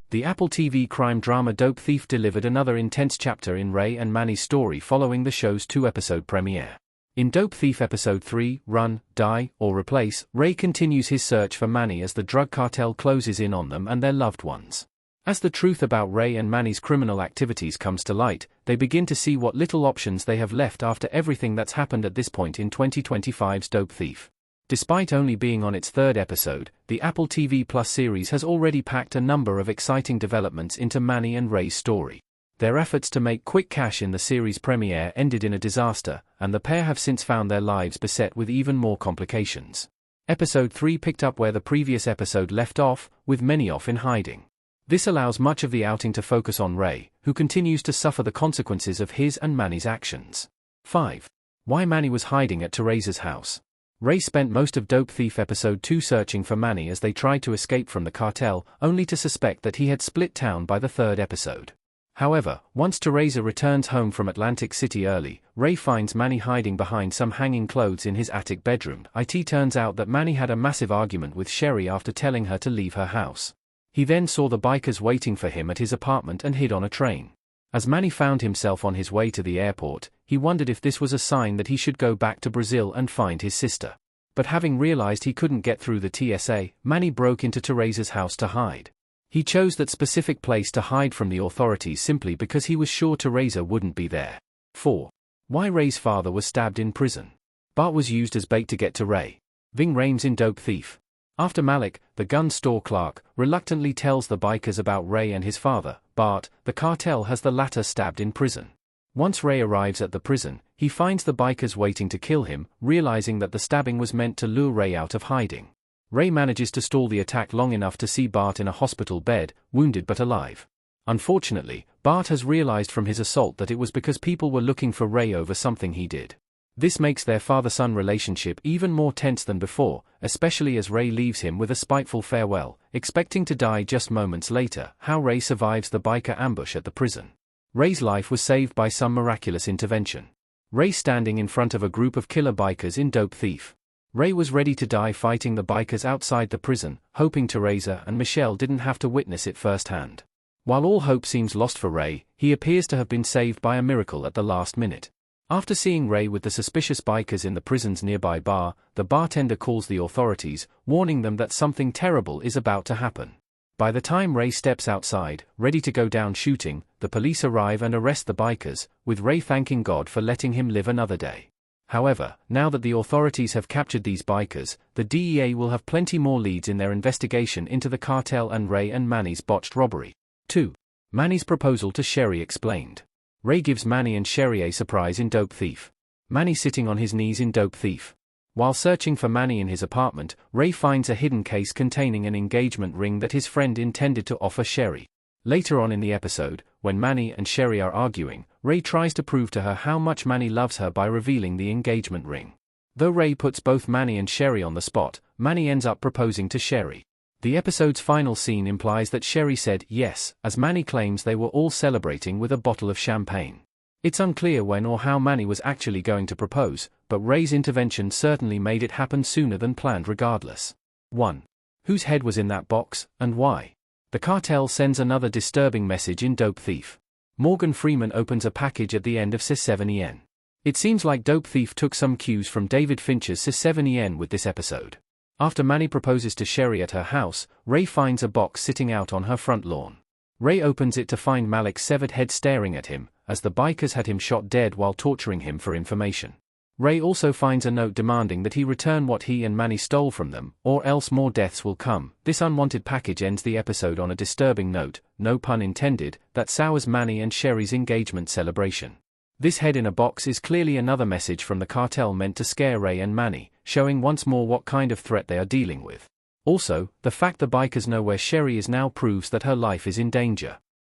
The Apple TV crime drama Dope Thief delivered another intense chapter in Ray and Manny's story following the show's 2-episode premiere. In Dope Thief Episode 3, Run, Die, or Replace, Ray continues his search for Manny as the drug cartel closes in on them and their loved ones. As the truth about Ray and Manny's criminal activities comes to light, they begin to see what little options they have left after everything that's happened at this point in 2025's Dope Thief. Despite only being on its 3rd episode, the Apple TV Plus series has already packed a number of exciting developments into Manny and Ray's story. Their efforts to make quick cash in the series premiere ended in a disaster, and the pair have since found their lives beset with even more complications. Episode 3 picked up where the previous episode left off, with Manny off in hiding. This allows much of the outing to focus on Ray, who continues to suffer the consequences of his and Manny's actions. 5. Why Manny was hiding at Teresa's house. Ray spent most of Dope Thief Episode 2 searching for Manny as they tried to escape from the cartel, only to suspect that he had split town by the 3rd episode. However, once Teresa returns home from Atlantic City early, Ray finds Manny hiding behind some hanging clothes in his attic bedroom. It turns out that Manny had a massive argument with Sherry after telling her to leave her house. He then saw the bikers waiting for him at his apartment and hid on a train. As Manny found himself on his way to the airport, he wondered if this was a sign that he should go back to Brazil and find his sister. But having realized he couldn't get through the TSA, Manny broke into Teresa's house to hide. He chose that specific place to hide from the authorities simply because he was sure Teresa wouldn't be there. 4. Why Ray's father was stabbed in prison. Bart was used as bait to get to Ray. Ving Rhames in Dope Thief. After Malik, the gun store clerk, reluctantly tells the bikers about Ray and his father, Bart, the cartel has the latter stabbed in prison. Once Ray arrives at the prison, he finds the bikers waiting to kill him, realizing that the stabbing was meant to lure Ray out of hiding. Ray manages to stall the attack long enough to see Bart in a hospital bed, wounded but alive. Unfortunately, Bart has realized from his assault that it was because people were looking for Ray over something he did. This makes their father-son relationship even more tense than before, especially as Ray leaves him with a spiteful farewell, expecting to die just moments later. How Ray survives the biker ambush at the prison. Ray's life was saved by some miraculous intervention. Ray standing in front of a group of killer bikers in Dope Thief. Ray was ready to die fighting the bikers outside the prison, hoping Teresa and Michelle didn't have to witness it firsthand. While all hope seems lost for Ray, he appears to have been saved by a miracle at the last minute. After seeing Ray with the suspicious bikers in the prison's nearby bar, the bartender calls the authorities, warning them that something terrible is about to happen. By the time Ray steps outside, ready to go down shooting, the police arrive and arrest the bikers, with Ray thanking God for letting him live another day. However, now that the authorities have captured these bikers, the DEA will have plenty more leads in their investigation into the cartel and Ray and Manny's botched robbery. 2. Manny's proposal to Sherry explained. Ray gives Manny and Sherry a surprise in Dope Thief. Manny sitting on his knees in Dope Thief. While searching for Manny in his apartment, Ray finds a hidden case containing an engagement ring that his friend intended to offer Sherry. Later on in the episode, when Manny and Sherry are arguing, Ray tries to prove to her how much Manny loves her by revealing the engagement ring. Though Ray puts both Manny and Sherry on the spot, Manny ends up proposing to Sherry. The episode's final scene implies that Sherry said yes, as Manny claims they were all celebrating with a bottle of champagne. It's unclear when or how Manny was actually going to propose, but Ray's intervention certainly made it happen sooner than planned regardless. 1. Whose head was in that box, and why? The cartel sends another disturbing message in Dope Thief. Morgan Freeman opens a package at the end of C7EN. It seems like Dope Thief took some cues from David Fincher's C7EN with this episode. After Manny proposes to Sherry at her house, Ray finds a box sitting out on her front lawn. Ray opens it to find Malik's severed head staring at him, as the bikers had him shot dead while torturing him for information. Ray also finds a note demanding that he return what he and Manny stole from them, or else more deaths will come. This unwanted package ends the episode on a disturbing note, no pun intended, that sours Manny and Sherry's engagement celebration. This head in a box is clearly another message from the cartel meant to scare Ray and Manny, showing once more what kind of threat they are dealing with. Also, the fact the bikers know where Sherry is now proves that her life is in danger.